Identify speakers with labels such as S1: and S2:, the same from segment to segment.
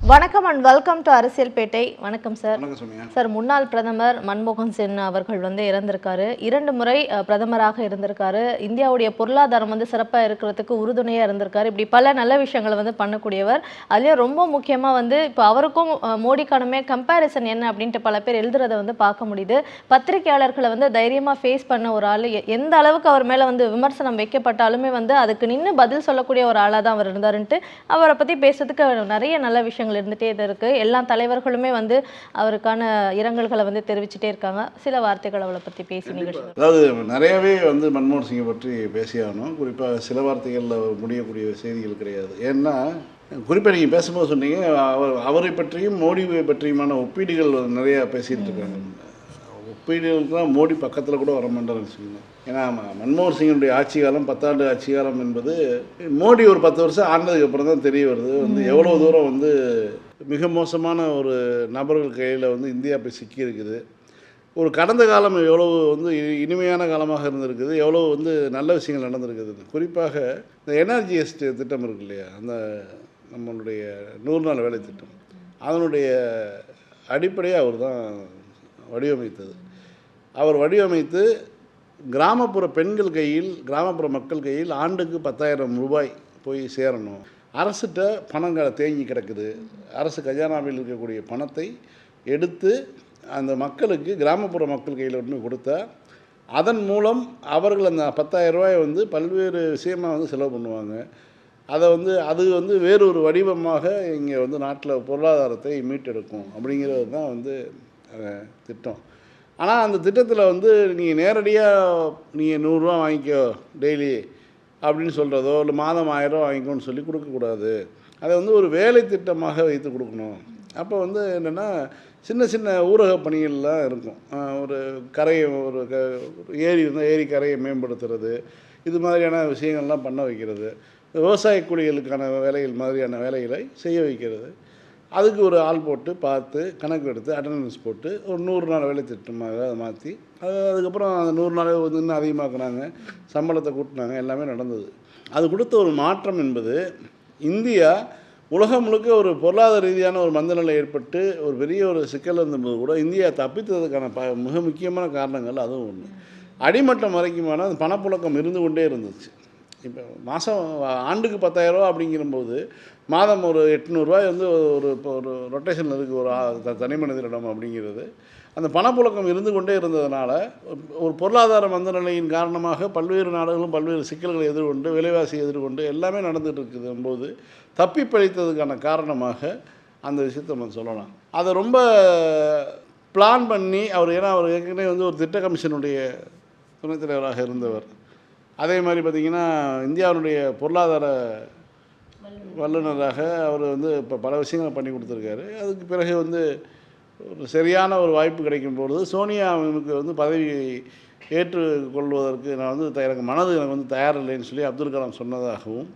S1: வணக்கம் and welcome to அரசியல் பேட்டை. வணக்கம் சார்.
S2: சார்,
S1: முன்னாள் பிரதமர் மன்மோகன் சிங் அவர்கள் இறந்திருக்காரு. 2 முறை பிரதமராக இருந்திருக்காரு. இந்தியாவுடைய பொருளாதாரம் சிறப்பாக இருக்கிறதுக்கு உறுதுணையாக இருந்திருக்காரு. இப்படி பல நல்ல விஷயங்களை பண்ணக்கூடியவர். அதுலேயும் ரொம்ப முக்கியமாக இப்போ அவருக்கும் மோடிக்கானுமே கம்பேரிசன் என்ன அப்படின்ட்டு பல பேர் எழுதுறதை பார்க்க முடியுது. பத்திரிகையாளர்களை தைரியமாக ஃபேஸ் பண்ண ஒரு ஆள், எந்த அளவுக்கு அவர் மேலே விமர்சனம் வைக்கப்பட்டாலுமே அதுக்கு நின்று பதில் சொல்லக்கூடிய ஒரு ஆளாக தான் அவர் இருந்தாருன்ட்டு அவரை பற்றி பேசுறதுக்கு நிறைய நல்ல விஷயங்கள் இருந்துட்டே இருக்கு. எல்லா தலைவர்களுமே அவருக்கான இரங்கல்களை தெரிவிச்சுட்டே இருக்காங்க. சில வார்த்தைகள் அவளை பற்றி பேசி நிகழ்ச்சி.
S2: அதாவது நிறையவே மன்மோகன் சிங்கை பற்றி பேசியாகணும். குறிப்பாக சில வார்த்தைகளில் முடியக்கூடிய செய்திகள் கிடையாது. ஏன்னா குறிப்பாக நீங்கள் பேசும்போது சொன்னீங்க, அவரை பற்றியும் மோடியை பற்றியுமான ஒப்பீடுகள் நிறையா பேசிகிட்டு இருக்காங்க. ஒப்பீடுகளுக்கு தான் மோடி பக்கத்தில் கூட வர மாட்டாருன்னு வச்சுக்கோங்க. ஏன்னா மன்மோகன் சிங்கினுடைய ஆட்சி காலம் 10 ஆண்டு ஆட்சி காலம் என்பது மோடி ஒரு 10 வருஷம் ஆண்டதுக்கு அப்புறம் தான் தெரிய வருது. எவ்வளோ தூரம் மிக மோசமான ஒரு நபர்கள் கையில் இந்தியா போய் சிக்கியிருக்குது. ஒரு கடந்த காலம் எவ்வளோ இனிமையான காலமாக இருந்திருக்குது, எவ்வளோ நல்ல விஷயங்கள் நடந்திருக்குது. குறிப்பாக இந்த NRGS திட்டம் இருக்கு இல்லையா, அந்த நம்மளுடைய 100 நாள் வேலை திட்டம், அதனுடைய அடிப்படையாக அவர் தான் வடிவமைத்தது. அவர் வடிவமைத்து கிராமப்புற பெண்கள் கையில், கிராமப்புற மக்கள் கையில் ஆண்டுக்கு 10,000 ரூபாய் போய் சேரணும். அரசுகிட்ட பணங்களை தேங்கி கிடக்குது. அரசு கஜானாவில் இருக்கக்கூடிய பணத்தை எடுத்து அந்த மக்களுக்கு, கிராமப்புற மக்கள் கையில் ஒன்று கொடுத்தா அதன் மூலம் அவர்கள் அந்த 10,000 ரூபாயை பல்வேறு விஷயமாக செலவு பண்ணுவாங்க. அதை அது வேறொரு வடிவமாக இங்கே நாட்டில் பொருளாதாரத்தை மீட்டெடுக்கும் அப்படிங்கிறது தான் திட்டம். ஆனால் அந்த திட்டத்தில் நீங்கள் நேரடியாக நீங்கள் 100 ரூபா வாங்கிக்கோ டெய்லி அப்படின்னு சொல்கிறதோ, இல்லை மாதம் 1000 ரூபா வாங்கிக்கோன்னு சொல்லி கொடுக்கக்கூடாது. அதை ஒரு வேலை திட்டமாக வைத்து கொடுக்கணும். அப்போ என்னென்னா சின்ன சின்ன ஊரக பணிகள்லாம் இருக்கும். ஒரு கரையை, ஒரு ஏரி இருந்தால் ஏரி கரையை மேம்படுத்துறது, இது மாதிரியான விஷயங்கள்லாம் பண்ண வைக்கிறது. விவசாய கூலிகளுக்கான வேலைகள் மாதிரியான வேலைகளை செய்ய வைக்கிறது. அதுக்கு ஒரு ஆள் போட்டு பார்த்து கணக்கு எடுத்து அட்டண்டன்ஸ் போட்டு ஒரு 100 நாள் வேலை திட்டமாக அதை மாற்றி அதுக்கப்புறம் அந்த 100 நாள் இன்னும் அதிகமாக்குனாங்க, சம்பளத்தை கூட்டினாங்க, எல்லாமே நடந்தது. அது கொடுத்த ஒரு மாற்றம் என்பது இந்தியா உலகம் முழுக்க ஒரு பொருளாதார ரீதியான ஒரு மந்தநிலை ஏற்பட்டு ஒரு பெரிய ஒரு சிக்கல் இருந்தபோது கூட இந்தியா தப்பித்ததுக்கான மிக முக்கியமான காரணங்கள் அதுவும் ஒன்று. அடிமட்டம் வரைக்குமான அந்த பணப்புழக்கம் இருந்து கொண்டே இருந்துச்சு. இப்போ மாதம் ஆண்டுக்கு 10,000 ரூபா அப்படிங்கிறபோது மாதம் ஒரு 800 ரூபாய் ஒரு இப்போ ஒரு ரொட்டேஷனில் இருக்குது ஒரு தனி மனிதனிடம் அப்படிங்கிறது. அந்த பணப்புழக்கம் இருந்து கொண்டே இருந்ததுனால ஒரு பொருளாதார மந்தநிலையின் காரணமாக பல்வேறு நாடுகளும் பல்வேறு சிக்கல்களை எதிர்கொண்டு, விலைவாசி எதிர்கொண்டு எல்லாமே நடந்துகிட்டு இருக்குதும்போது தப்பி பழித்ததுக்கான காரணமாக அந்த விஷயத்தை நம்ம சொல்லலாம். அதை ரொம்ப பிளான் பண்ணி ஏன்னா அவர் ஏற்கனவே ஒரு திட்ட கமிஷனுடைய துணைத் தலைவராக இருந்தவர். அதே மாதிரி பார்த்திங்கன்னா இந்தியாவுடைய பொருளாதார வல்லுநராக அவர் இப்போ பல விஷயங்களை பண்ணி கொடுத்துருக்காரு. அதுக்கு பிறகு ஒரு சரியான ஒரு வாய்ப்பு கிடைக்கும் பொழுது சோனியாவுக்கு பதவி ஏற்றுக்கொள்வதற்கு நான் எனக்கு மனது எனக்கு தயாரில்லைன்னு சொல்லி அப்துல் கலாம் சொன்னதாகவும்,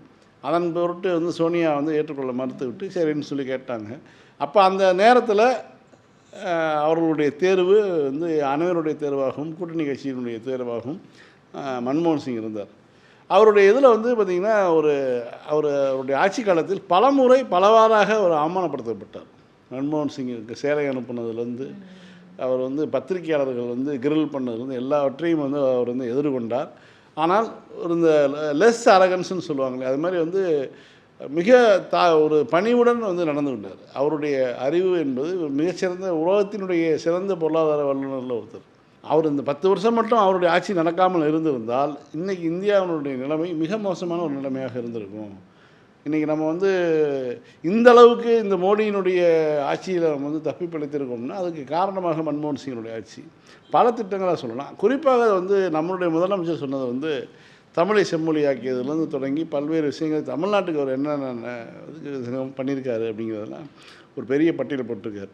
S2: அதன் பொருட்டு சோனியா ஏற்றுக்கொள்ள மறுத்துவிட்டு சரின்னு சொல்லி கேட்டாங்க. அப்போ அந்த நேரத்தில் அவர்களுடைய தேர்வு அனைவருடைய தேர்வாகவும் கூட்டணி கட்சியினுடைய தேர்வாகவும் மன்மோகன் சிங் இருந்தார். அவருடைய இதில் பார்த்திங்கன்னா அவருடைய ஆட்சி காலத்தில் பலமுறை பலவாறாக அவர் அவமானப்படுத்தப்பட்டார். மன்மோகன் சிங்குக்கு சேலை அனுப்புனதுலேருந்து அவர் பத்திரிகையாளர்கள் கிரில் பண்ணதுலேருந்து எல்லாவற்றையும் அவர் எதிர்கொண்டார். ஆனால் இந்த லெஸ் அரகன்ஸ்ன்னு சொல்லுவாங்களே, அது மாதிரி மிக ஒரு பணிவுடன் நடந்து கொண்டார். அவருடைய அறிவு என்பது மிகச்சிறந்த, உலகத்தினுடைய சிறந்த பொருளாதார வல்லுநரில் ஒருத்தர். அவர் இந்த 10 வருஷம் மட்டும் அவருடைய ஆட்சி நடக்காமல் இருந்திருந்தால் இன்றைக்கி இந்தியாவினுடைய நிலைமை மிக மோசமான ஒரு நிலைமையாக இருந்திருக்கும். இன்றைக்கி நம்ம இந்த அளவுக்கு இந்த மோடியினுடைய ஆட்சியில் நம்ம தப்பி பிழைத்திருக்கோம்னா அதுக்கு காரணமாக மன்மோகன் சிங்கினுடைய ஆட்சி. பல திட்டங்களாக சொல்லலாம். குறிப்பாக நம்மளுடைய முதலமைச்சர் சொன்னது தமிழை செம்மொழியாக்கியதுலேருந்து தொடங்கி பல்வேறு விஷயங்கள் தமிழ்நாட்டுக்கு அவர் என்னென்ன பண்ணியிருக்காரு அப்படிங்கிறதெல்லாம் ஒரு பெரிய பட்டியலை போட்டிருக்காரு.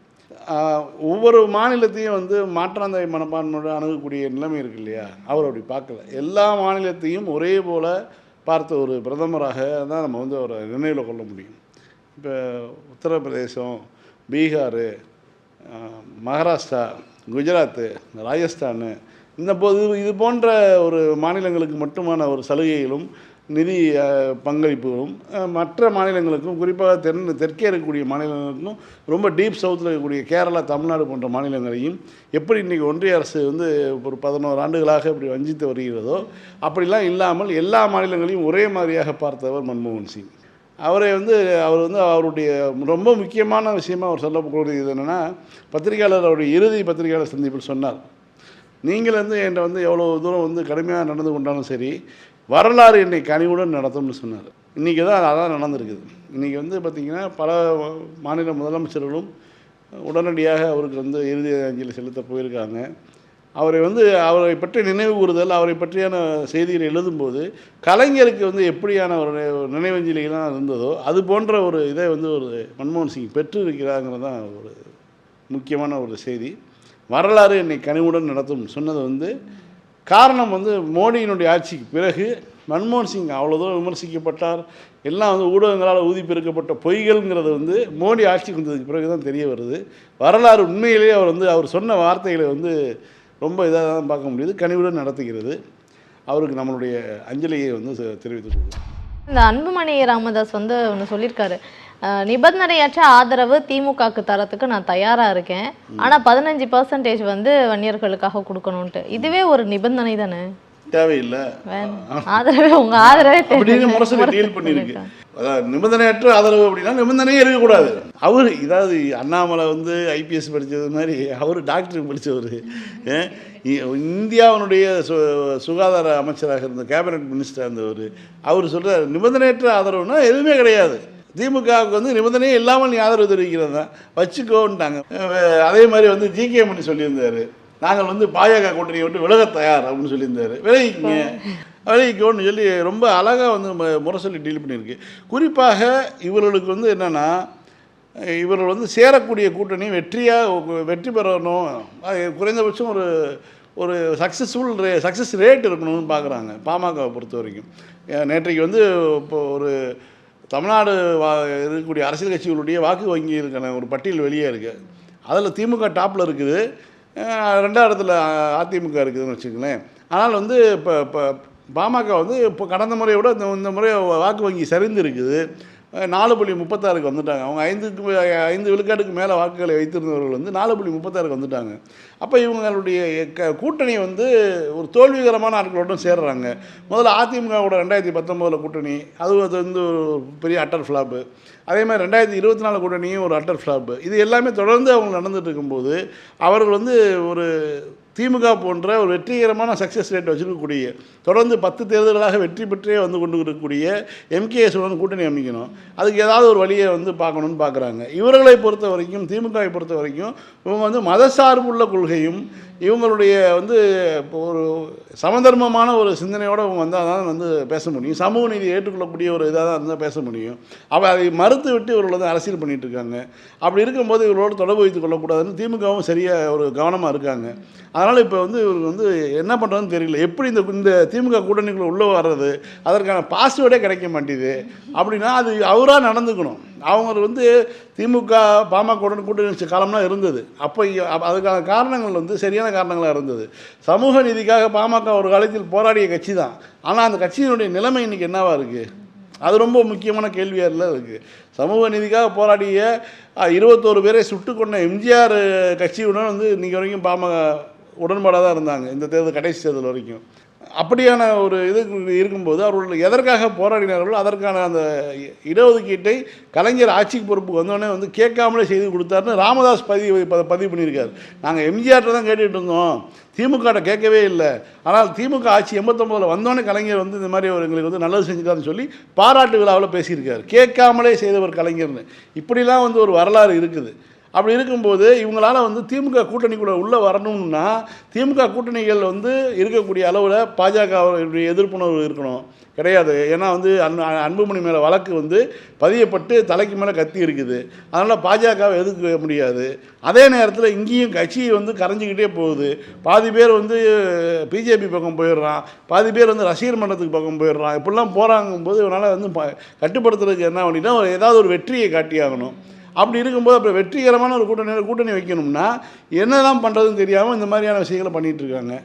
S2: ஒவ்வொரு மாநிலத்தையும் மாற்றாந்தாய் மனப்பான்மையோடு அணுகக்கூடிய நிலைமை இருக்கு இல்லையா, அவர் அப்படி பார்க்கல. எல்லா மாநிலத்தையும் ஒரே போல் பார்த்த ஒரு பிரதமராக தான் நம்ம அவரை நினைவில் கொள்ள முடியும். இப்போ உத்தரப்பிரதேசம், பீகார், மகாராஷ்டிரா, குஜராத்து, ராஜஸ்தான், இது போன்ற ஒரு மாநிலங்களுக்கு மட்டுமான ஒரு சலுகைகளும் நிதி பங்களிப்புகளும் மற்ற மாநிலங்களுக்கும், குறிப்பாக தெற்கே இருக்கக்கூடிய மாநிலங்களுக்கும், ரொம்ப டீப் சவுத்தில் இருக்கக்கூடிய கேரளா, தமிழ்நாடு போன்ற மாநிலங்களையும் எப்படி இன்றைக்கி ஒன்றிய அரசு வந்து ஒரு 11 ஆண்டுகளாக இப்படி வஞ்சித்து வருகிறதோ அப்படிலாம் இல்லாமல் எல்லா மாநிலங்களையும் ஒரே மாதிரியாக பார்த்தவர் மன்மோகன் சிங். அவர் வந்து அவருடைய ரொம்ப முக்கியமான விஷயமாக அவர் சொல்லக்கூடியது என்னென்னா, பத்திரிகையாளர் அவருடைய இறுதி பத்திரிகையாளர் சந்திப்பில் சொன்னார், நீங்கள் வந்து என்கிட்ட வந்து எவ்வளோ தூரம் வந்து கடுமையாக நடந்து கொண்டாலும் சரி, வரலாறு என்னை கனிவுடன் நடத்தும்னு சொன்னார். இன்றைக்கி தான் அதான் நடந்திருக்குது. இன்றைக்கி வந்து பார்த்திங்கன்னா பல மாநில முதலமைச்சர்களும் உடனடியாக அவருக்கு வந்து இறுதி அஞ்சலி செலுத்த போயிருக்காங்க. அவரை பற்றி நினைவு கூறுதல், அவரை பற்றியான செய்திகள் எழுதும்போது கலைஞருக்கு வந்து எப்படியான ஒரு நினைவஞ்சலிகள்லாம் இருந்ததோ அது போன்ற ஒரு இதை வந்து ஒரு மன்மோகன் சிங் பெற்று இருக்கிறாங்கிறது தான் ஒரு முக்கியமான ஒரு செய்தி. வரலாறு என்னை கனிவுடன் நடத்தும் சொன்னது வந்து காரணம் வந்து மோடியினுடைய ஆட்சிக்கு பிறகு மன்மோகன் சிங் அவ்வளோ தூரம் விமர்சிக்கப்பட்டார். எல்லாம் வந்து ஊடகங்களால் ஊதி பெருக்கப்பட்ட பொய்கள்ங்கிறது வந்து மோடி ஆட்சிக்கு வந்ததுக்கு பிறகு தான் தெரிய வருது. வரலாறு உண்மையிலேயே அவர் சொன்ன வார்த்தைகளை வந்து ரொம்ப இதாக தான் பார்க்க முடியுது, கனிவுடன் நடத்துகிறது. அவருக்கு நம்மளுடைய அஞ்சலியை வந்து தெரிவித்துக் கொள்வோம்.
S1: இந்த அன்புமணி ராமதாஸ் வந்து ஒன்று சொல்லியிருக்காரு, நிபந்தனையற்ற ஆதரவு திமுகவுக்கு தரத்துக்கு நான் தயாராக இருக்கேன், ஆனால் 15% வந்து வன்னியர்களுக்காக கொடுக்கணுன்ட்டு. இதுவே ஒரு நிபந்தனை தானே?
S2: தேவையில்லை.
S1: ஆதரவே உங்கள் ஆதரவே
S2: அப்படின்னு முரசொலி டீல் பண்ணியிருக்கு. அதாவது நிபந்தனையற்ற ஆதரவு அப்படின்னா நிபந்தனையே இருக்கக்கூடாது. அவர் இதாவது அண்ணாமலை வந்து ஐபிஎஸ் படித்தது மாதிரி அவர் டாக்டருக்கு படித்தவர், இந்தியாவினுடைய சுகாதார அமைச்சராக இருந்த கேபினட் மினிஸ்டராக இருந்தவர். அவர் சொல்கிறார் நிபந்தனையற்ற ஆதரவுனா எதுவுமே கிடையாது, திமுகவுக்கு வந்து நிபந்தனையே இல்லாமல் நீ ஆதரவு தெரிவிக்கிறது தான், வச்சுக்கோன்ட்டாங்க. அதே மாதிரி வந்து ஜிகே மணி சொல்லியிருந்தார், நாங்கள் வந்து பாஜக கூட்டணியை விட்டு விலக தயார் அப்படின்னு சொல்லியிருந்தார். விலகிக்கோன்னு சொல்லி ரொம்ப அழகாக வந்து முரசொலி டீல் பண்ணியிருக்கு. குறிப்பாக இவர்களுக்கு வந்து என்னென்னா, இவர்கள் வந்து சேரக்கூடிய கூட்டணி வெற்றி பெறணும், குறைந்தபட்சம் ஒரு சக்ஸஸ் ரேட் இருக்கணும்னு பார்க்குறாங்க பாமகவை பொறுத்த வரைக்கும். நேற்றைக்கு வந்து இப்போ ஒரு தமிழ்நாடு இருக்கக்கூடிய அரசியல் கட்சிகளுடைய வாக்கு வங்கிகளுக்கான ஒரு பட்டியல் வெளியே இருக்குது. அதில் திமுக டாப்பில் இருக்குது, 2ஆவது இடத்துல அதிமுக இருக்குதுன்னு வச்சுக்கங்களேன். ஆனால் வந்து இப்போ பாமக வந்து இப்போ கடந்த முறையை விட இந்த முறை வாக்கு வங்கி சரிந்து இருக்குது. 4.36க்கு வந்துட்டாங்க. அவங்க 5 விழுக்காட்டுக்கு மேலே வாக்குகளை வைத்திருந்தவர்கள் வந்து 4.36க்கு வந்துட்டாங்க. அப்போ இவங்களுடைய கூட்டணி வந்து ஒரு தோல்விகரமான ஆட்களோடு சேர்றாங்க. முதல்ல அதிமுகவோட 2019 கூட்டணி அது வந்து ஒரு பெரிய அட்டர் ஃப்ளாப்பு. அதே மாதிரி 2024 கூட்டணியும் ஒரு அட்டர் ஃப்ளாப்பு. இது எல்லாமே தொடர்ந்து அவங்க நடந்துட்டு இருக்கும்போது அவர்கள் வந்து ஒரு திமுக போன்ற ஒரு வெற்றிகரமான சக்ஸஸ் ரேட் வச்சுருக்கக்கூடிய, தொடர்ந்து 10 தேர்தல்களாக வெற்றி பெற்றே வந்து கொண்டு இருக்கக்கூடிய எம்கேஎஸுடன் கூட்டணி அமைக்கணும். அதுக்கு ஏதாவது ஒரு வழியை வந்து பார்க்கணுன்னு பார்க்குறாங்க. இவர்களை பொறுத்த வரைக்கும், திமுகவை பொறுத்த வரைக்கும் இவங்க வந்து மதசார்புள்ள கொள்கையும் இவங்களுடைய வந்து இப்போ ஒரு சமதர்மமான ஒரு சிந்தனையோடு அவங்க வந்தால் தான் வந்து பேச முடியும். சமூக நீதி ஏற்றுக்கொள்ளக்கூடிய ஒரு இதாக தான் இருந்தால் பேச முடியும். அதை மறுத்து விட்டு இவர்கள் வந்து அரசியல் பண்ணிகிட்டு இருக்காங்க. அப்படி இருக்கும்போது இவர்களோடு தொடர்பு வைத்துக் கொள்ளக்கூடாதுன்னு திமுகவும் சரியாக ஒரு கவனமாக இருக்காங்க. அதனால் இப்போ வந்து இவருக்கு வந்து என்ன பண்ணுறதுன்னு தெரியல. எப்படி இந்த திமுக கூட்டணிக்குள்ளே உள்ளே வர்றது, அதற்கான பாஸ்வேர்டே கிடைக்க மாட்டேது. அப்படின்னா அது அவராக நடந்துக்கணும். அவங்க வந்து திமுக பாமக கூட்டணி வச்ச காலம்லாம் இருந்தது. அப்போ அதுக்கான காரணங்கள் வந்து சரியான காரணங்களாக இருந்தது. சமூக நீதிக்காக பாமக ஒரு காலத்தில் போராடிய கட்சி தான். ஆனால் அந்த கட்சியினுடைய நிலைமை இன்றைக்கி என்னவா இருக்குது, அது ரொம்ப முக்கியமான கேள்வியாக இருக்குது. சமூக நீதிக்காக போராடிய 21 பேரை சுட்டு கொண்ட எம்ஜிஆர் கட்சியுடன் வந்து இன்றைக்கி வரைக்கும் பாமக உடன்பாடாக தான் இருந்தாங்க, இந்த தேர்தல் கடைசி தேர்தல் வரைக்கும். அப்படியான ஒரு இது இருக்கும்போது அவர்கள் எதற்காக போராடினார்களோ அதற்கான அந்த இடஒதுக்கீட்டை கலைஞர் ஆட்சிக்கு பொறுப்புக்கு வந்தோடனே வந்து கேட்காமலே செய்து கொடுத்தாருன்னு ராமதாஸ் பதிவு பண்ணியிருக்காரு. நாங்கள் எம்ஜிஆர்ட்ட தான் கேட்டுகிட்டு இருந்தோம், திமுகட்ட கேட்கவே இல்லை. ஆனால் திமுக ஆட்சி 89 வந்தோடனே கலைஞர் வந்து இந்த மாதிரி எங்களுக்கு வந்து நல்லது செஞ்சுட்டாருன்னு சொல்லி பாராட்டு விழாவில் பேசியிருக்காரு. கேட்காமலே செய்தவர் கலைஞர்னு. இப்படிலாம் வந்து ஒரு வரலாறு இருக்குது. அப்படி இருக்கும்போது இவங்களால் வந்து திமுக கூட்டணிக்குள்ளே உள்ளே வரணும்னா திமுக கூட்டணிகள் வந்து இருக்கக்கூடிய அளவில் பாஜகவுடைய எதிர்ப்புணர்வு இருக்கணும், கிடையாது. ஏன்னா வந்து அன்புமணி மேலே வழக்கு வந்து பதியப்பட்டு தலைக்கு மேலே கத்தி இருக்குது. அதனால் பாஜகவை எதிர்க்க முடியாது. அதே நேரத்தில் இங்கேயும் கட்சி வந்து கரைஞ்சிக்கிட்டே போகுது. பாதி பேர் வந்து பிஜேபி பக்கம் போயிடுறான், பாதி பேர் வந்து ரசிகர் மன்றத்துக்கு பக்கம் போயிடுறான். இப்படிலாம் போகிறாங்கும்போது இவனால் வந்து கட்டுப்படுத்துறதுக்கு என்ன பண்ணிட்டா ஏதாவது ஒரு வெற்றியை காட்டியாகணும். அப்படி இருக்கும்போது அப்புறம் வெற்றிகரமான ஒரு கூட்டணி வைக்கணும்னா என்னதான் பண்ணுறதுன்னு தெரியாமல் இந்த மாதிரியான விஷயங்களை பண்ணிகிட்ருக்காங்க.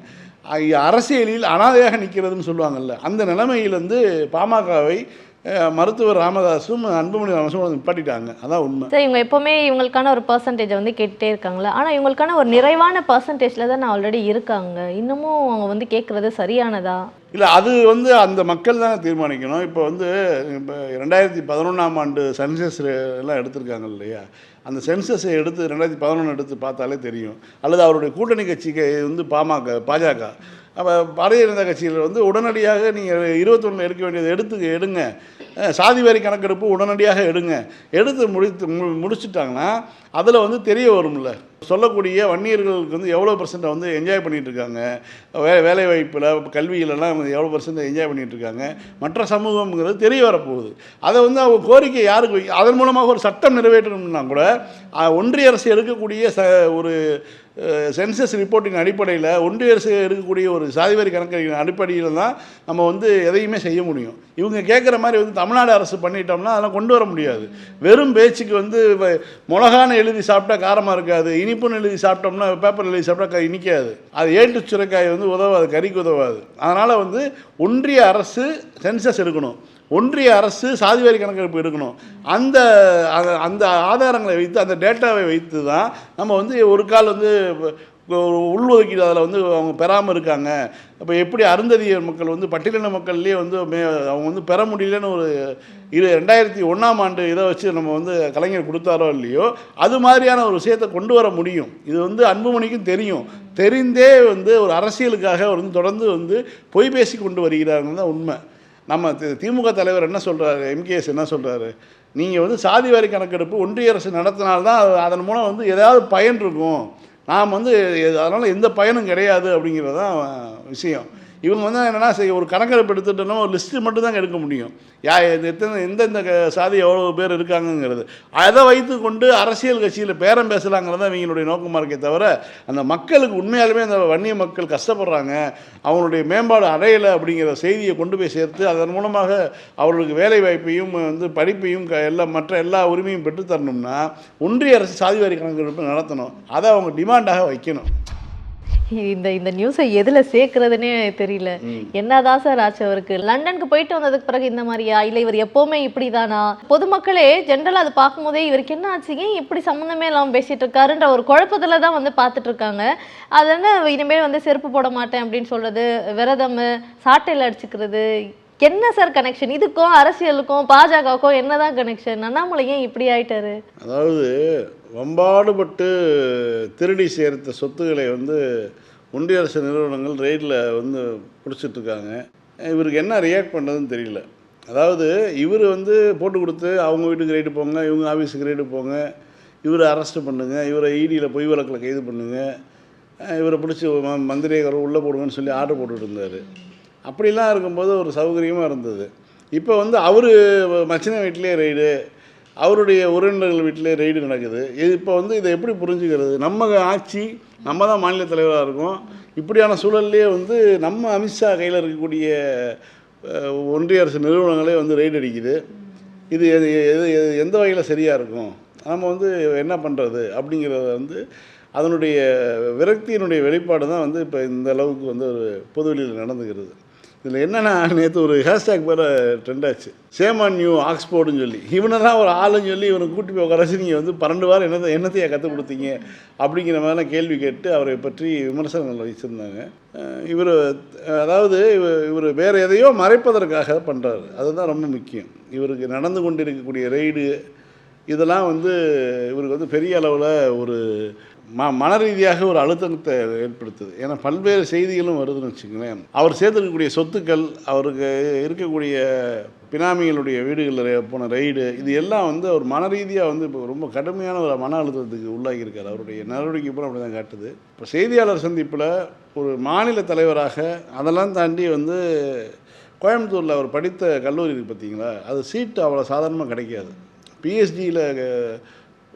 S2: அரசியலில் அனாதையாக நிற்கிறதுன்னு சொல்லுவாங்கல்ல, அந்த நிலைமையில் வந்து பாமகவை மருத்துவர் ராமதாஸும் அன்புமணி ராமதாஸும் நிப்பாட்டிட்டாங்க. அதான் உண்மை.
S1: சார் இவங்க எப்போவுமே இவங்களுக்கான ஒரு பர்சன்டேஜை வந்து கேட்டுகிட்டே இருக்காங்களா, ஆனால் இவங்களுக்கான ஒரு நிறைவான பர்சன்டேஜில் தான் ஆல்ரெடி இருக்காங்க, இன்னமும் அவங்க வந்து கேட்குறது சரியானதா?
S2: இல்லை, அது வந்து அந்த மக்கள் தானே தீர்மானிக்கணும். இப்போ வந்து இப்போ 2011ஆம் ஆண்டு சென்சஸ் எல்லாம் எடுத்திருக்காங்க இல்லையா, அந்த சென்சஸை எடுத்து 2011 எடுத்து பார்த்தாலே தெரியும். அல்லது அவருடைய கூட்டணி கட்சிக்கு வந்து பாஜக அப்போ பாரதிய ஜனதா கட்சியில் வந்து உடனடியாக நீங்கள் 21 எடுக்க வேண்டியது எடுங்க, சாதி வாரி கணக்கெடுப்பு உடனடியாக எடுத்து முடிச்சுட்டாங்கன்னா அதில் வந்து தெரிய வரும்ல, சொல்லக்கூடிய வன்னியர்களுக்கு வந்து எவ்வளோ பர்சன்ட்டை வந்து என்ஜாய் பண்ணிகிட்ருக்காங்க, வேலை வாய்ப்பில் கல்வியிலலாம் எவ்வளோ பர்சன்ட் என்ஜாய் பண்ணிகிட்ருக்காங்க, மற்ற சமூகங்கிறது தெரிய வரப்போகுது. அதை வந்து அவங்க கோரிக்கை யாருக்கு அதன் மூலமாக ஒரு சட்டம் நிறைவேற்றணும்னா கூட ஒன்றிய அரசு எடுக்கக்கூடிய ஒரு சென்சஸ் ரிப்போர்ட்டின் அடிப்படையில், ஒன்றிய அரசு எடுக்கக்கூடிய ஒரு சாதிவாரி கணக்கெடுப்பின் அடிப்படையில் தான் நம்ம வந்து எதையுமே செய்ய முடியும். இவங்க கேட்குற மாதிரி வந்து தமிழ்நாடு அரசு பண்ணிட்டோம்னா அதெல்லாம் கொண்டு வர முடியாது. வெறும் பேச்சுக்கு வந்து மிளகான்னு எழுதி சாப்பிட்டா காரமாக இருக்காது, இனிப்புன்னு எழுதி சாப்பிட்டோம்னா பேப்பர் எழுதி சாப்பிட்டா இனிக்காது. அது ஏட்டு சுரைக்காய் வந்து உதவாது, கறிக்கு உதவாது. அதனால் வந்து ஒன்றிய அரசு சென்சஸ் எடுக்கணும், ஒன்றிய அரசு சாதிவாரி கணக்கெடுப்பு எடுக்கணும். அந்த அந்த ஆதாரங்களை வைத்து, அந்த டேட்டாவை வைத்து தான் நம்ம வந்து ஒரு கால் வந்து உள்ஒதுக்கீடு அதில் வந்து அவங்க பெறாமல் இருக்காங்க. இப்போ எப்படி அருந்ததியர் மக்கள் வந்து பட்டியலின மக்கள்லேயே வந்து அவங்க வந்து பெற முடியலன்னு ஒரு 2001ஆம் ஆண்டு இதை வச்சு நம்ம வந்து கலைஞர் கொடுத்தாரோ இல்லையோ, அது மாதிரியான ஒரு விஷயத்தை கொண்டு வர முடியும். இது வந்து அன்புமணிக்கும் தெரிந்தே வந்து ஒரு அரசியலுக்காக வந்து தொடர்ந்து வந்து பொய் பேசி கொண்டு வருகிறார்கள் தான் உண்மை. நம்ம திமுக தலைவர் என்ன சொல்கிறாரு, எம்கேஎஸ் என்ன சொல்கிறாரு, நீங்கள் வந்து சாதிவாரி கணக்கெடுப்பு ஒன்றிய அரசு நடத்தினால்தான் அதன் மூலம் வந்து ஏதாவது பயன் இருக்கும், நாம் வந்து அதனால் எந்த பயனும் கிடையாது அப்படிங்கிறது தான் விஷயம். இவங்க வந்து என்னென்னா ஒரு கணக்கெடுப்பு எடுத்துட்டோன்னா ஒரு லிஸ்ட்டு மட்டும் தான் எடுக்க முடியும், எந்தெந்த சாதி எவ்வளோ பேர் இருக்காங்கங்கிறது. அதை வைத்து கொண்டு அரசியல் கட்சியில் பேரம் பேசலாங்கிறது தான் இவங்களுடைய நோக்கமாக இருக்கே தவிர, அந்த மக்களுக்கு உண்மையாலுமே அந்த வன்னிய மக்கள் கஷ்டப்படுறாங்க, அவங்களுடைய மேம்பாடு அடையலை அப்படிங்கிற செய்தியை கொண்டு போய் சேர்த்து அதன் மூலமாக அவர்களுக்கு வேலை வாய்ப்பையும் வந்து படிப்பையும் மற்ற எல்லா உரிமையும் பெற்றுத்தரணும்னா ஒன்றிய அரசு சாதிவாரி கணக்கெடுப்பு நடத்தணும். அதை அவங்க டிமாண்டாக வைக்கணும்.
S1: இந்த நியூஸை எதில் சேர்க்கறதுனே தெரியல. என்னதான் சார் ஆச்சு அவருக்கு? லண்டனுக்கு போயிட்டு வந்ததுக்கு பிறகு இந்த மாதிரியா, இல்லை இவர் எப்போவுமே இப்படி தானா? பொதுமக்களே ஜென்ரலாக அதை பார்க்கும்போதே இவருக்கு என்ன ஆச்சு, ஏன் இப்படி சம்மந்தமே இல்லாமல் பேசிகிட்டு இருக்காருன்ற ஒரு குழப்பத்தில் தான் வந்து பார்த்துட்டு இருக்காங்க. அது என்ன இனிமேல் வந்து செருப்பு போட மாட்டேன் அப்படின்னு சொல்கிறது, விரதம், சாட்டையில் அடிச்சுக்கிறது, என்ன சார் கனெக்ஷன்? இதுக்கும் அரசியலுக்கும் பாஜகவுக்கும் என்னதான் கனெக்ஷன்? அண்ணாமலை ஏன் இப்படி ஆயிட்டாரு?
S2: அதாவது வம்பாடுபட்டு திருடி சேர்த்த சொத்துக்களை வந்து ஒன்றிய அரசு நிறுவனங்கள் ரெய்டில் வந்து பிடிச்சிட்ருக்காங்க. இவருக்கு என்ன ரியாக்ட் பண்ணுறதுன்னு தெரியல. அதாவது இவர் வந்து போட்டு கொடுத்து அவங்க வீட்டுக்கு ரைடு போங்க, இவங்க ஆஃபீஸுக்கு ரைடு போங்க, இவரை அரெஸ்ட்டு பண்ணுங்கள், இவரை இடியில் பொய் வழக்கில் கைது பண்ணுங்கள், இவரை பிடிச்சி மந்திரியை உள்ளே போடுங்கன்னு சொல்லி ஆர்டர் போட்டுட்டு இருந்தார். அப்படிலாம் இருக்கும்போது ஒரு சௌகரியமாக இருந்தது. இப்போ வந்து அவர் மச்சின வீட்டிலே ரைடு, அவருடைய உறவினர்கள் வீட்டிலே ரைடு நடக்குது. இப்போ வந்து இதை எப்படி புரிஞ்சுக்கிறது? நம்ம ஆட்சி, நம்ம தான் மாநில தலைவராக இருக்கோம். இப்படியான சூழல்லையே வந்து நம்ம அமித்ஷா கையில் இருக்கக்கூடிய ஒன்றிய அரசு நிறுவனங்களே வந்து ரைடு அடிக்குது. இது எந்த வகையில் சரியாக இருக்கும்? நம்ம வந்து என்ன பண்ணுறது அப்படிங்கிறத வந்து அதனுடைய விரக்தியினுடைய வெளிப்பாடு தான் வந்து இப்போ இந்த அளவுக்கு வந்து ஒரு பொதுவெளியில் நடந்துக்கிறது. இதில் என்னென்னா, நேற்று ஒரு ஹேஷ்டேக் வேறு ட்ரெண்ட் ஆச்சு, சேமான் நியூ ஆக்ஸ்போர்டுன்னு சொல்லி. இவனெல்லாம் ஒரு ஆளுன்னு சொல்லி இவனை கூட்டி போய் உட்கார வச்சு நீங்கள் வந்து 12 வாரம் என்னத்தையா கற்றுக் கொடுத்தீங்க அப்படிங்கிற மாதிரிலாம் கேள்வி கேட்டு அவரை பற்றி விமர்சனங்கள் வச்சுருந்தாங்க. அதாவது இவர் வேறு எதையோ மறைப்பதற்காக பண்ணுறாரு, அதுதான் ரொம்ப முக்கியம். இவருக்கு நடந்து கொண்டிருக்கக்கூடிய ரெய்டு இதெல்லாம் வந்து இவருக்கு வந்து பெரிய அளவில் ஒரு மன ரீதியாக ஒரு அழுத்தத்தை ஏற்படுத்துது. ஏன்னா பல்வேறு செய்திகளும் வருதுன்னு வச்சுங்களேன். அவர் சேர்த்துருக்கக்கூடிய சொத்துக்கள், அவருக்கு இருக்கக்கூடிய பினாமிகளுடைய வீடுகளில் போன ரைடு, இது எல்லாம் வந்து அவர் மன ரீதியாக வந்து இப்போ ரொம்ப கடுமையான ஒரு மன அழுத்தத்துக்கு உள்ளாகியிருக்கார். அவருடைய நடவடிக்கை கூட அப்படி தான் காட்டுது. இப்போ செய்தியாளர் சந்திப்பில் ஒரு மாநில தலைவராக அதெல்லாம் தாண்டி வந்து கோயம்புத்தூரில் அவர் படித்த கல்லூரி இருக்குது பார்த்தீங்களா, அது சீட்டு அவ்வளோ சாதாரணமாக கிடைக்காது. பிஎஸ்டியில்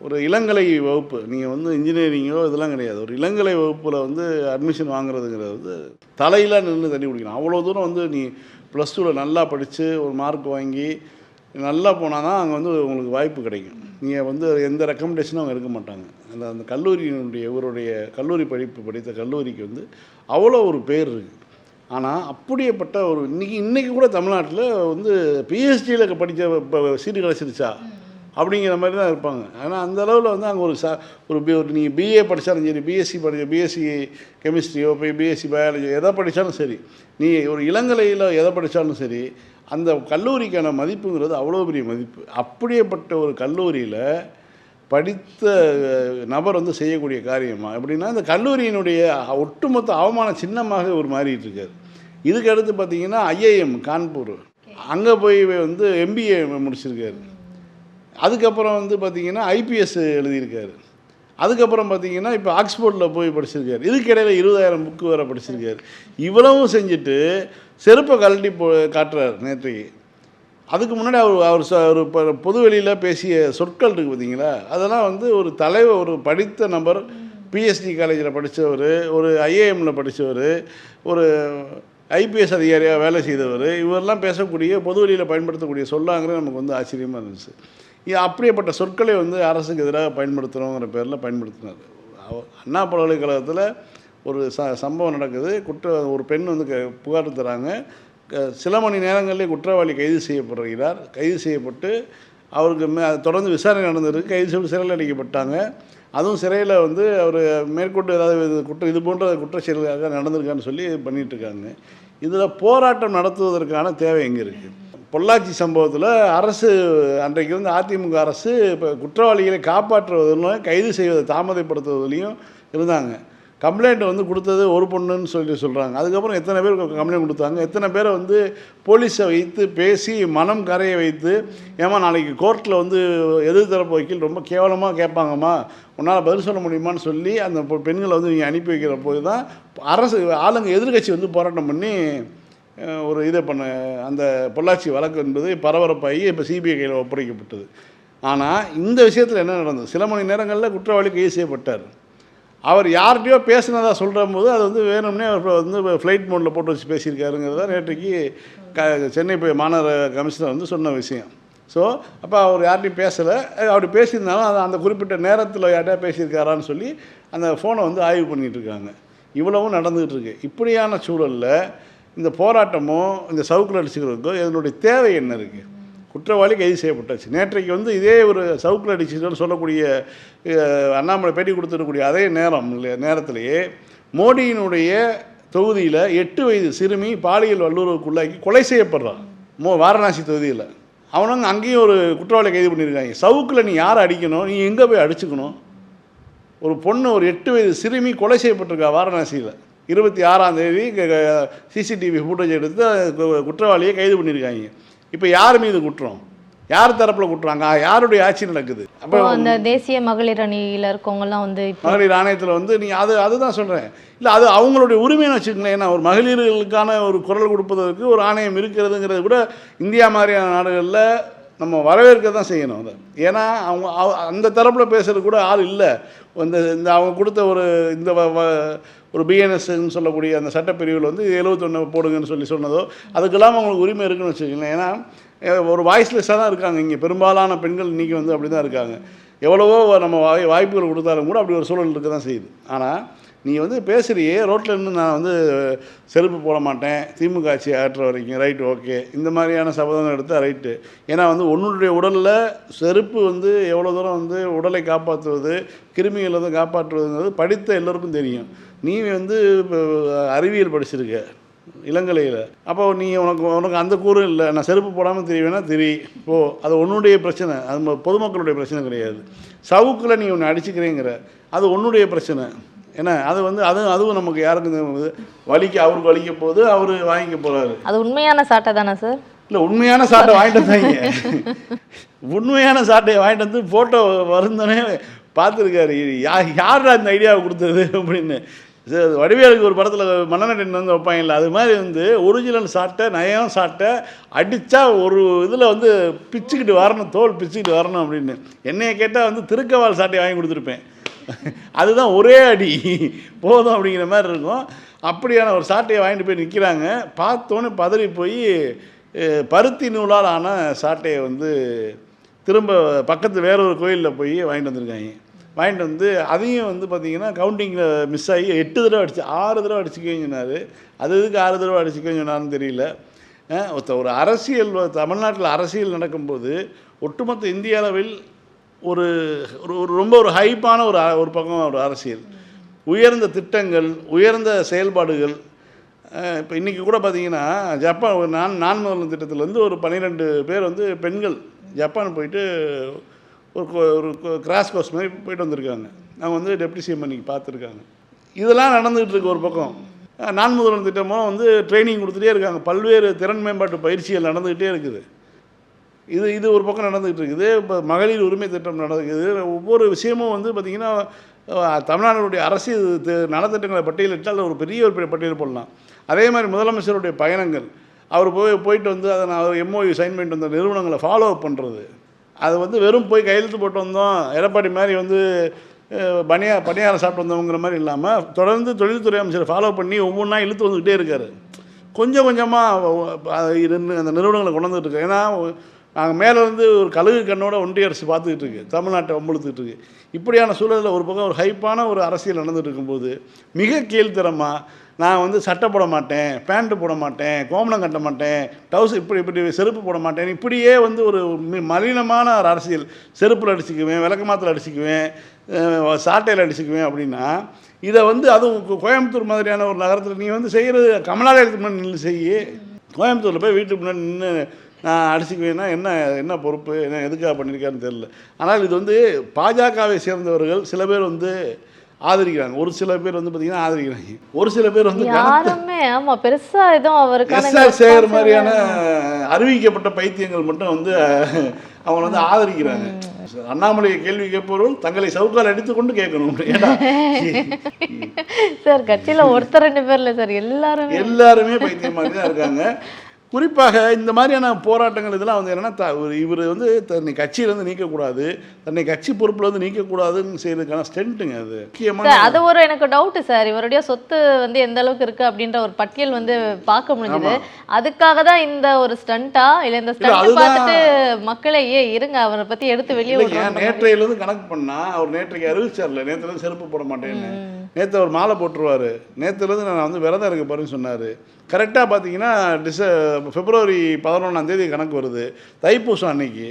S2: ஒரு இளங்கலை வகுப்பு, நீங்கள் வந்து இன்ஜினியரிங்கோ இதெல்லாம் கிடையாது, ஒரு இளங்கலை வகுப்பில் வந்து அட்மிஷன் வாங்குறதுங்கிறது வந்து தலையில் நின்று தண்ணி குடிக்கணும். அவ்வளோ தூரம் வந்து நீ +2ல் நல்லா படித்து ஒரு மார்க் வாங்கி நல்லா போனால் தான் அங்கே வந்து உங்களுக்கு வாய்ப்பு கிடைக்கும். நீங்கள் வந்து எந்த ரெக்கமெண்டேஷனும் அவங்க இருக்க மாட்டாங்க. அந்த கல்லூரியினுடைய இவருடைய கல்லூரி படிப்பு படித்த கல்லூரிக்கு வந்து அவ்வளோ ஒரு பேர் இருக்குது. ஆனால் அப்படியேப்பட்ட ஒரு இன்றைக்கி கூட தமிழ்நாட்டில் வந்து பிஹெச்டியில் படித்த சீட்டு கிடச்சிருச்சா அப்படிங்கிற மாதிரி தான் இருப்பாங்க. ஆனால் அந்த அளவில் வந்து அங்கே ஒரு நீங்கள் பிஏ படித்தாலும் சரி, பிஎஸ்சி கெமிஸ்ட்ரியோ போய் பிஎஸ்சி பயாலஜி எதை படித்தாலும் சரி, நீ ஒரு இளங்கலையில் எதை படித்தாலும் சரி, அந்த கல்லூரிக்கான மதிப்புங்கிறது அவ்வளோ பெரிய மதிப்பு. அப்படியேப்பட்ட ஒரு கல்லூரியில் படித்த நபர் வந்து செய்யக்கூடிய காரியமா எப்படின்னா, இந்த கல்லூரியினுடைய ஒட்டுமொத்த அவமான சின்னமாக ஒரு மாறிட்டு இருக்காரு. இதுக்கு அடுத்து பார்த்தீங்கன்னா ஐஐஎம் கான்பூர், அங்கே போய் வந்து எம்பிஏ முடிச்சிருக்காரு. அதுக்கப்புறம் வந்து பார்த்திங்கன்னா ஐபிஎஸ் எழுதியிருக்காரு. அதுக்கப்புறம் பார்த்திங்கன்னா இப்போ ஆக்ஸ்போர்டில் போய் படிச்சிருக்காரு. இதுக்கு இடையில் 20,000 புக்கு வேறு படிச்சிருக்காரு. இவ்வளவும் செஞ்சுட்டு செருப்பை கழட்டி காட்டுறாரு நேற்றைக்கு. அதுக்கு முன்னாடி அவர் பொது வெளியில் பேசிய சொற்கள் இருக்குது பார்த்தீங்களா, அதெல்லாம் வந்து ஒரு தலைவர், ஒரு படித்த நபர், பிஎஸ்டி காலேஜில் படித்தவர், ஒரு ஐஏஎம்மில் படித்தவர், ஒரு ஐபிஎஸ் அதிகாரியாக வேலை செய்தவர், இவரெல்லாம் பேசக்கூடிய பொது வெளியில் பயன்படுத்தக்கூடிய சொல்லாங்கிறது நமக்கு வந்து ஆச்சரியமாக இருந்துச்சு. அப்படியேப்பட்ட சொற்களை வந்து அரசுக்கு எதிராக பயன்படுத்துகிறோங்கிற பேரில் பயன்படுத்தினார். அண்ணா பல்கலைக்கழகத்தில் ஒரு சம்பவம் நடக்குது. ஒரு பெண் வந்து புகார் தராங்க. சில மணி நேரங்களிலே குற்றவாளி கைது செய்யப்படுகிறார். கைது செய்யப்பட்டு அவருக்கு தொடர்ந்து விசாரணை நடந்திருக்கு. கைது செய்து சிறையில் அடைக்கப்பட்டாங்க. அதுவும் சிறையில் வந்து அவர் மேற்கொண்டு ஏதாவது இது போன்ற குற்றச்செயல்களாக நடந்திருக்கான்னு சொல்லி பண்ணிகிட்ருக்காங்க. இதில் போராட்டம் நடத்துவதற்கான தேவை எங்கே இருக்குது? பொள்ளாச்சி சம்பவத்தில் அரசு அன்றைக்கு வந்து அதிமுக அரசு இப்போ குற்றவாளிகளை காப்பாற்றுவதிலும் கைது செய்வதை தாமதப்படுத்துவதிலையும் இருந்தாங்க. கம்ப்ளைண்ட் வந்து கொடுத்தது ஒரு பொண்ணுன்னு சொல்கிறாங்க. அதுக்கப்புறம் எத்தனை பேர் கம்ப்ளைண்ட் கொடுத்தாங்க, எத்தனை பேரை வந்து போலீஸை வைத்து பேசி மனம் கரைய வைத்து, ஏமா நாளைக்கு கோர்ட்டில் வந்து எதிர்த்தரப்பு வக்கீல் ரொம்ப கேவலமாக கேட்பாங்கம்மா, உன்னால் பதில் சொல்ல முடியுமான்னு சொல்லி அந்த பெண்களை வந்து நீங்கள் அனுப்பி வைக்கிற போது தான் அரசு ஆளுங்க எதிர்கட்சி வந்து போராட்டம் பண்ணி ஒரு இதை அந்த பொள்ளாச்சி வழக்கு என்பது பரபரப்பாகி இப்போ சிபிஐ கையில் ஒப்படைக்கப்பட்டது. ஆனால் இந்த விஷயத்தில் என்ன நடந்தது? சில மணி நேரங்களில் குற்றவாளி கைது செய்யப்பட்டார். அவர் யார்கிட்டையோ பேசினதாக சொல்கிற போது அது வந்து வேணும்னே அவர் வந்து ஃப்ளைட் மோடில் போட்டு வச்சு பேசியிருக்காருங்கிறத நேற்றைக்கு சென்னை மாநகர கமிஷனர் வந்து சொன்ன விஷயம். ஸோ அப்போ அவர் யார்கிட்டையும் பேசலை. அப்படி பேசியிருந்தாலும் அது அந்த குறிப்பிட்ட நேரத்தில் யார்கிட்டயா பேசியிருக்காரான்னு சொல்லி அந்த ஃபோனை வந்து ஆய்வு பண்ணிகிட்ருக்காங்க. இவ்வளவும் நடந்துகிட்டு இருக்கு. இப்படியான சூழலில் இந்த போராட்டமோ இந்த சவுக்கில் அடிச்சுக்கிறதுக்கோ இதனுடைய தேவை என்ன இருக்குது? குற்றவாளி கைது செய்யப்பட்டாச்சு. நேற்றைக்கு வந்து இதே ஒரு சவுக்கில் அடிச்சுன்னு சொல்லக்கூடிய அண்ணாமலை பேட்டி கொடுத்துருக்கக்கூடிய அதே நேரத்திலேயே மோடியினுடைய தொகுதியில் 8 வயது சிறுமி பாலியல் வல்லுறவுக்குள்ளாக்கி கொலை செய்யப்படுறான். வாரணாசி தொகுதியில் அவனுங்க அங்கேயும் ஒரு குற்றவாளி கைது பண்ணியிருக்காங்க. சவுக்கில் நீ யாரை அடிக்கணும்? நீ எங்கே போய் அடிச்சுக்கணும்? ஒரு பொண்ணு, ஒரு 8 வயது சிறுமி கொலை செய்யப்பட்டிருக்கா வாரணாசியில். 26ஆம் தேதி சிசிடிவி ஃபுட்டேஜ் எடுத்து குற்றவாளியை கைது பண்ணியிருக்காங்க. இப்போ யார் மீது குற்றம்? யார் தரப்பில் குற்றாங்க? யாருடைய ஆட்சி நடக்குது?
S1: அப்போ அந்த தேசிய மகளிர் அணியில் இருக்கவங்கலாம் வந்து
S2: மகளிர் ஆணையத்தில் வந்து நீ அதுதான் சொல்கிறேன். இல்லை, அது அவங்களுடைய உரிமைன்னு வச்சுக்கங்களேன். ஏன்னா ஒரு மகளிர்களுக்கான ஒரு குரல் கொடுப்பதற்கு ஒரு ஆணையம் இருக்கிறதுங்கிறது கூட இந்தியா மாதிரியான நாடுகளில் நம்ம வரவேற்க தான் செய்யணும் அதை. ஏன்னா அவங்க அந்த தரப்பில் பேசுகிறது கூட ஆள் இல்லை. இந்த அவங்க கொடுத்த ஒரு பிஎன்எஸ்ன்னு சொல்லக்கூடிய அந்த சட்டப்பிரிவில் வந்து 71 போடுங்கன்னு சொன்னதோ அதுக்கெல்லாம் அவங்களுக்கு உரிமை இருக்குன்னு வச்சுக்கோங்களேன். ஏன்னா ஒரு வாய்ஸ்லெஸ்ஸாக தான் இருக்காங்க இங்கே பெரும்பாலான பெண்கள் இன்றைக்கி வந்து அப்படி தான் இருக்காங்க. எவ்வளவோ நம்ம வாய்ப்புகள் கொடுத்தாலும் கூட அப்படி ஒரு சூழல் இருக்க தான் செய்யுது. ஆனால் நீ வந்து பேசுகிறியே, ரோட்டில் இருந்து நான் வந்து செருப்பு போட மாட்டேன், திமுக ஆட்சி ஆற்றுற வரைக்கும், ரைட்டு, ஓகே, இந்த மாதிரியான சபதம் எடுத்தால் ரைட்டு. ஏன்னா வந்து உன்னுடைய உடலில் செருப்பு வந்து எவ்வளோ தூரம் வந்து உடலை காப்பாற்றுவது, கிருமிகளை வந்து காப்பாற்றுவதுங்கிறது படித்த எல்லோருக்கும் தெரியும். நீ வந்து இப்போ அறிவியல் படிச்சிருக்க இளங்கலையில், அப்போ நீ உனக்கு அந்த கூறும் இல்லை. நான் செருப்பு போடாமல் தெரியவேனா போ, அது உன்னுடைய பிரச்சனை, அது பொதுமக்களுடைய பிரச்சனை கிடையாது. சவுக்கில் நீ ஒன்று அடிச்சுக்கிறேங்கிற, அது உன்னுடைய பிரச்சனை. ஏன்னா அது வந்து அதுவும் நமக்கு யாருக்கும் அவருக்கு வலிக்க போகுது, அவர் வாங்கிக்க போகிறாரு. அது
S1: உண்மையான சாட்டை தானே சார்?
S2: இல்லை, உண்மையான சாட்டை வாங்கிட்டு வந்தாங்க. உண்மையான சாட்டையை வாங்கிட்டு வந்து ஃபோட்டோ வருந்தனே பார்த்துருக்காரு. யார் அந்த ஐடியாவை கொடுத்தது அப்படின்னு. வடிவேலுக்கு ஒரு படத்தில் மன்னனடின்னு வந்து வைப்பாங்கல்ல, அது மாதிரி வந்து ஒரிஜினல் சாட்டை, நயம் சாட்டை அடித்தா ஒரு இதில் வந்து பிச்சுக்கிட்டு வரணும், தோல் பிச்சுக்கிட்டு வரணும் அப்படின்னு. என்னையை கேட்டால் வந்து திருக்கவால் சாட்டையை வாங்கி கொடுத்துருப்பேன். அதுதான் ஒரே அடி போதும் அப்படிங்கிற மாதிரி இருக்கும். அப்படியான ஒரு சாட்டையை வாங்கிட்டு போய் நிற்கிறாங்க. பார்த்தோன்னே பதறி போய் பருத்தி நூலால் ஆன சாட்டையை வந்து திரும்ப பக்கத்து வேற ஒரு கோயிலில் போய் வாங்கிட்டு வந்திருக்காங்க. வாங்கிட்டு வந்து அதையும் வந்து பார்த்திங்கன்னா கவுண்டிங்கில் மிஸ் ஆகி 8 தடவை அடிச்சு 6 தடவை அடிச்சுக்கன்னு சொன்னார். அது எதுக்கு 6 தடவை அடிச்சுக்கன்னு சொன்னார்னு தெரியல. ஒரு அரசியல் தமிழ்நாட்டில் அரசியல் நடக்கும்போது ஒட்டுமொத்த இந்திய அளவில் ஒரு ரொம்ப ஒரு ஹைப்பான ஒரு பக்கம் ஒரு அரசியல், உயர்ந்த திட்டங்கள், உயர்ந்த செயல்பாடுகள். இப்போ இன்றைக்கி கூட பார்த்திங்கன்னா ஜப்பான் நான் முதல்வன் திட்டத்திலேருந்து ஒரு 12 பேர் வந்து பெண்கள் ஜப்பான் போயிட்டு ஒரு கிராஸ் கோர்ஸ் மாதிரி போயிட்டு வந்திருக்காங்க. அவங்க வந்து டெப்டி சிஎம் அன்றைக்கி பார்த்துருக்காங்க. இதெல்லாம் நடந்துகிட்டு இருக்கு ஒரு பக்கம். நான் முதல்வன் திட்டமும் வந்து ட்ரைனிங் கொடுத்துட்டே இருக்காங்க. பல்வேறு திறன் மேம்பாட்டு பயிற்சிகள் நடந்துக்கிட்டே இருக்குது. இது ஒரு பக்கம் நடந்துகிட்டு இருக்குது. இப்போ மகளிர் உரிமை திட்டம் நடக்குது. ஒவ்வொரு விஷயமும் வந்து பார்த்திங்கன்னா தமிழ்நாடுடைய அரசு நலத்திட்டங்களை பட்டியலிட்டால் ஒரு பெரிய பட்டியல் போடலாம். அதே மாதிரி முதலமைச்சருடைய பயணங்கள், அவர் போயிட்டு வந்து அதை நான் MOU சைன் பண்ணிட்டு வந்த நிறுவனங்களை ஃபாலோ அப் பண்ணுறது, அது வந்து வெறும் போய் கையெழுத்து போட்டு வந்தோம் எடப்பாடி மாதிரி வந்து பணியாரம் சாப்பிட்டு வந்தவங்கிற மாதிரி இல்லாமல் தொடர்ந்து தொழில்துறை அமைச்சரை ஃபாலோ பண்ணி ஒவ்வொன்றா இழுத்து வந்துக்கிட்டே இருக்கார். கொஞ்சம் கொஞ்சமாக அந்த நிறுவனங்களை கொண்டு வந்துட்டு இருக்கு. ஏன்னா நாங்கள் மேலேருந்து ஒரு கழுகு கண்ணோட ஒன்றிய அரசு பார்த்துக்கிட்டு இருக்கு, தமிழ்நாட்டை வம்புழுத்துக்கிட்டு இருக்கு. இப்படியான சூழலில் ஒரு பக்கம் ஒரு ஹைப்பான ஒரு அரசியல் நடந்துகிட்டு இருக்கும்போது மிக கீழ்த்தரமாக நான் வந்து சட்டை போட மாட்டேன், பேண்ட்டு போட மாட்டேன், கோமணம் கட்ட மாட்டேன், டவுசர் இப்படி செருப்பு போட மாட்டேன், இப்படியே வந்து ஒரு மலினமான ஒரு அரசியல், செருப்பில் அடிச்சுக்குவேன், விளக்கமாத்தில் அடிச்சுக்குவேன், சாட்டையில் அடிச்சுக்குவேன் அப்படின்னா இதை வந்து அதுவும் கோயம்புத்தூர் மாதிரியான ஒரு நகரத்தில் நீ வந்து செய்கிறது கமலாலயத்துக்கு முன்னாடி நின்று செய்யி. கோயம்புத்தூரில் போய் வீட்டுக்கு முன்னாடி நின்று நான் அடிச்சுக்குவேன்னா என்ன பொறுப்பு, என்ன எதுக்காக பண்ணியிருக்காருன்னு தெரியல. ஆனால் இது வந்து பாஜகவை சேர்ந்தவர்கள் சில பேர் வந்து ஆதரிக்கிறாங்க, ஒரு சில பேர் வந்து பார்த்தீங்கன்னா ஆதரிக்கிறாங்க, ஒரு சில பேர் வந்து
S1: யாருமே ஆமா பெருசா எதுவும் அவருக்கான
S2: எஸ்ஆர் சேகர் மாதிரியான அறிவிக்கப்பட்ட பைத்தியங்கள் மட்டும் வந்து அவங்க வந்து ஆதரிக்கிறாங்க. அண்ணாமலையை கேள்வி கேட்பவர்கள் தங்களை சவுக்கால் அடித்துக்கொண்டு கேட்கணும். ஏன்னா
S1: சார் கட்சியில் ஒருத்தர் 2 பேர் இல்லை சார், எல்லாருமே
S2: பைத்தியம் மாதிரி தான் இருக்காங்க. குறிப்பாக இந்த மாதிரியான போராட்டங்கள் இதெல்லாம் வந்து என்னென்னா இவர் வந்து தன்னை கட்சியிலேருந்து நீக்கக்கூடாது, தன்னை கட்சி பொறுப்புலேருந்து நீக்கக்கூடாதுன்னு செய்யறதுக்கான ஸ்டென்ட்டுங்க. அது முக்கியமாக
S1: அது ஒரு எனக்கு டவுட்டு சார். இவருடைய சொத்து வந்து எந்த அளவுக்கு இருக்குது அப்படின்ற ஒரு பட்டியல் வந்து பார்க்க முடியுது. அதுக்காக தான் இந்த ஒரு ஸ்டண்ட்டா இல்லை இந்த ஸ்டண்ட் பார்த்துட்டு மக்களே இருங்க அவரை பற்றி எடுத்து வெளியே விடுறாங்க.
S2: நேற்றையிலேருந்து கணக்கு பண்ணால் அவர் நேற்றைக்கு அறிவிச்சார்ல, நேற்றுலேருந்து செருப்பு போட மாட்டேன்னு. நேற்று அவர் மாலை போட்டுருவார், நேற்றுலேருந்து நான் வந்து விரதம் இருக்க போகிறேன்னு சொன்னார். கரெக்டாக பார்த்தீங்கன்னா பிப்ரவரி 11 கணக்கு வருது, தைப்பூசம் அன்னைக்கு.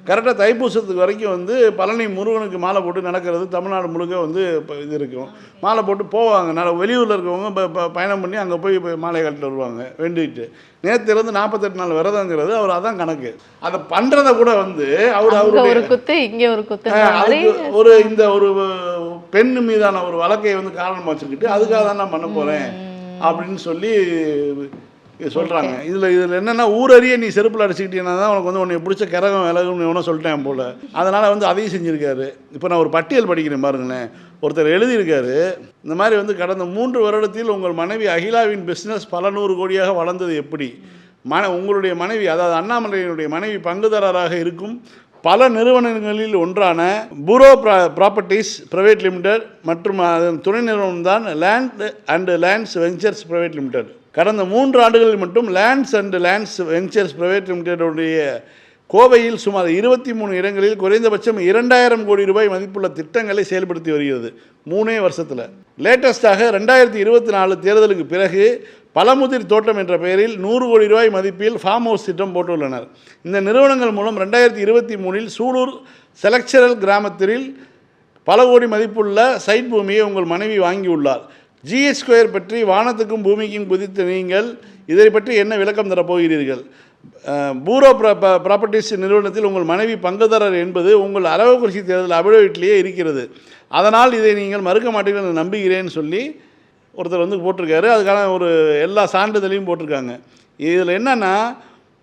S2: கரெக்டாக தைப்பூசத்துக்கு வரைக்கும் வந்து பழனி முருகனுக்கு மாலை போட்டு நடக்கிறது தமிழ்நாடு முழுக்க வந்து இது இருக்கும். மாலை போட்டு போவாங்க, வெளியூரில் இருக்கவங்க பயணம் பண்ணி அங்கே போய் மாலை கட்டிட்டு வருவாங்க வேண்டிட்டு. நேற்றுலேருந்து 48 நாள் விரதங்கிறது அவர் அதான் கணக்கு. அதை பண்ணுறத கூட வந்து அவர்
S1: ஒரு குத்து இங்கே ஒரு குத்து
S2: இந்த ஒரு பெண் மீதான ஒரு வழக்கை வந்து காரணமாக வச்சுக்கிட்டு அதுக்காக தான் நான் பண்ண போகிறேன் அப்படின்னு சொல்லி சொல்கிறாங்க. இதில் என்னென்னா ஊரறிய நீ செருப்பில் அடிச்சுக்கிட்டீங்கன்னா தான் உனக்கு வந்து உன்னை பிடிச்ச கரகம் விலகுன்னு எவனோ சொல்லிட்டேன் போல். அதனால் வந்து அதையும் செஞ்சுருக்காரு. இப்போ நான் ஒரு பட்டியல் படிக்கிறேன் பாருங்களேன். ஒருத்தர் எழுதியிருக்காரு, இந்த மாதிரி வந்து கடந்த 3 வருடத்தில் உங்கள் மனைவி அகிலாவின் பிஸ்னஸ் பல 100 கோடியாக வளர்ந்தது எப்படி? உங்களுடைய மனைவி, அதாவது அண்ணாமலையினுடைய மனைவி பங்குதாரராக இருக்கும் பல நிறுவனங்களில் ஒன்றான பூரோ ப்ராப்பர்ட்டிஸ் பிரைவேட் லிமிடெட் மற்றும் அதன் துணை நிறுவனம் தான் land and lands ventures private limited. கடந்த 3 ஆண்டுகளில் மட்டும் lands and lands ventures private லிமிடெடுடைய கோவையில் சுமார் 23 இடங்களில் குறைந்தபட்சம் 2000 கோடி ரூபாய் மதிப்புள்ள திட்டங்களை செயல்படுத்தி வருகிறது 3 வருஷத்தில். லேட்டஸ்டாக 2024 தேர்தலுக்கு பிறகு பழமுதிர் தோட்டம் என்ற பெயரில் 100 கோடி ரூபாய் மதிப்பில் ஃபார்ம் ஹவுஸ் திட்டம் போட்டுள்ளனர். இந்த நிறுவனங்கள் மூலம் 2023 சூலூர் செலக்சரல் கிராமத்தில் பல கோடி மதிப்புள்ள சைட் பூமியை உங்கள் மனைவி வாங்கியுள்ளார். GS² பற்றி வானத்துக்கும் பூமிக்கும் குதித்த நீங்கள் இதை பற்றி என்ன விளக்கம் தரப்போகிறீர்கள்? பூரோ ப்ராப்பர்ட்டிஸ் நிறுவனத்தில் உங்கள் மனைவி பங்குதாரர் என்பது உங்கள் அரவக்குறிச்சி தேர்தல் அபிடவிட்லேயே இருக்கிறது. அதனால் இதை நீங்கள் மறுக்க மாட்டீர்கள் என்று நம்புகிறேன்னு சொல்லி ஒருத்தர் வந்து போட்டிருக்காரு. அதுக்கான ஒரு எல்லா சான்றிதழையும் போட்டிருக்காங்க. இதில் என்னென்னா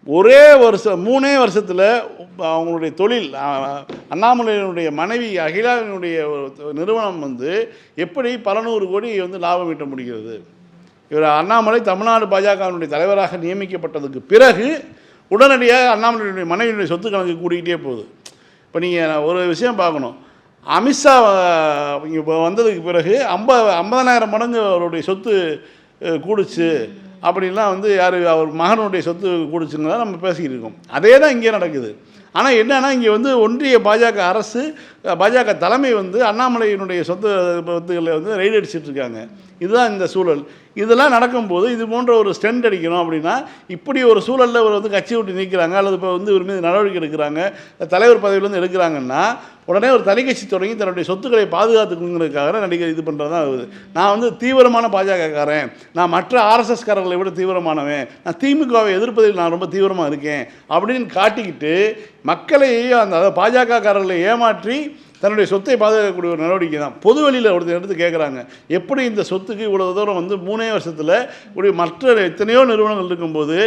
S2: ஒரே வருஷம் 3 வருஷத்தில் அவங்களுடைய தொழில் அண்ணாமலையினுடைய மனைவி அகிலாவினுடைய நிறுவனம் வந்து எப்படி பல 100 கோடி வந்து லாபம் ஈட்ட முடிகிறது? இவர் அண்ணாமலை தமிழ்நாடு பாஜகவினுடைய தலைவராக நியமிக்கப்பட்டதுக்கு பிறகு உடனடியாக அண்ணாமலையினுடைய மனைவியினுடைய சொத்து கணக்கு கூட்டிகிட்டே போகுது. இப்போ நீங்கள் ஒரு விஷயம் பார்க்கணும், அமித்ஷா இப்போ வந்ததுக்கு பிறகு 50,000 மடங்கு அவருடைய சொத்து கூடுச்சு அப்படின்லாம் வந்து யார் அவர் மகனுடைய சொத்து கொடுச்சுங்களா நம்ம பேசிக்கிட்டு இருக்கோம். அதே தான் இங்கே நடக்குது. ஆனால் என்னன்னா இங்கே வந்து ஒன்றிய பாஜக அரசு, பாஜக தலைமை வந்து அண்ணாமலையினுடைய சொத்துக்களை வந்து ரைடு அடிச்சிட்டு இருக்காங்க. இதுதான் இந்த சூழல். இதெல்லாம் நடக்கும்போது இது போன்ற ஒரு ஸ்டெண்ட் அடிக்கணும் அப்படின்னா, இப்படி ஒரு சூழலில் ஒரு வந்து கட்சி விட்டு நீக்கிறாங்க அல்லது இப்போ வந்து இவர் மீது நடவடிக்கை எடுக்கிறாங்க, தலைவர் பதவியிலேருந்து எடுக்கிறாங்கன்னா உடனே ஒரு தனிக்கட்சி தொடங்கி தன்னுடைய சொத்துக்களை பாதுகாத்துக்கணுங்கிறதுக்காக நடிகர் இது பண்ணுறது தான் ஆகுது. நான் வந்து தீவிரமான பாஜகக்காரன், நான் மற்ற ஆர்எஸ்எஸ்காரர்களை விட தீவிரமானவன், நான் திமுகவை எதிர்ப்பதில் நான் ரொம்ப தீவிரமாக இருக்கேன் அப்படின்னு காட்டிக்கிட்டு மக்களையும் அந்த பாஜகக்காரர்களை ஏமாற்றி தன்னுடைய சொத்தை பாதுகாக்கக்கூடிய ஒரு நடவடிக்கை தான். பொது வெளியில் ஒருத்தர் எடுத்து கேட்குறாங்க, எப்படி இந்த சொத்துக்கு இவ்வளோ தூரம் வந்து 3 வருஷத்தில் கூடிய மற்ற எத்தனையோ நிறுவனங்கள் இருக்கும்போது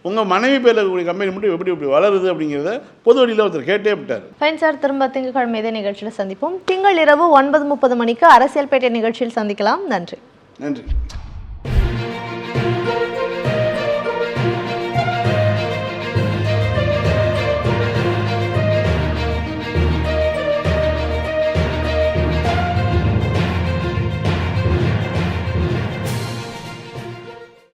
S2: உங்கள் மனைவி பேரில் இருக்கக்கூடிய கம்பெனி மட்டும் எப்படி வளருது அப்படிங்கிறத பொது வெளியில் ஒருத்தர் கேட்டே விட்டார்.
S1: ஃபைன் சார், திரும்ப திங்கட்கிழமை இதே நிகழ்ச்சியில் சந்திப்போம். திங்கள் இரவு 9:30 மணிக்கு அரசியல் பேட்டை நிகழ்ச்சியில் சந்திக்கலாம். நன்றி.
S2: நன்றி.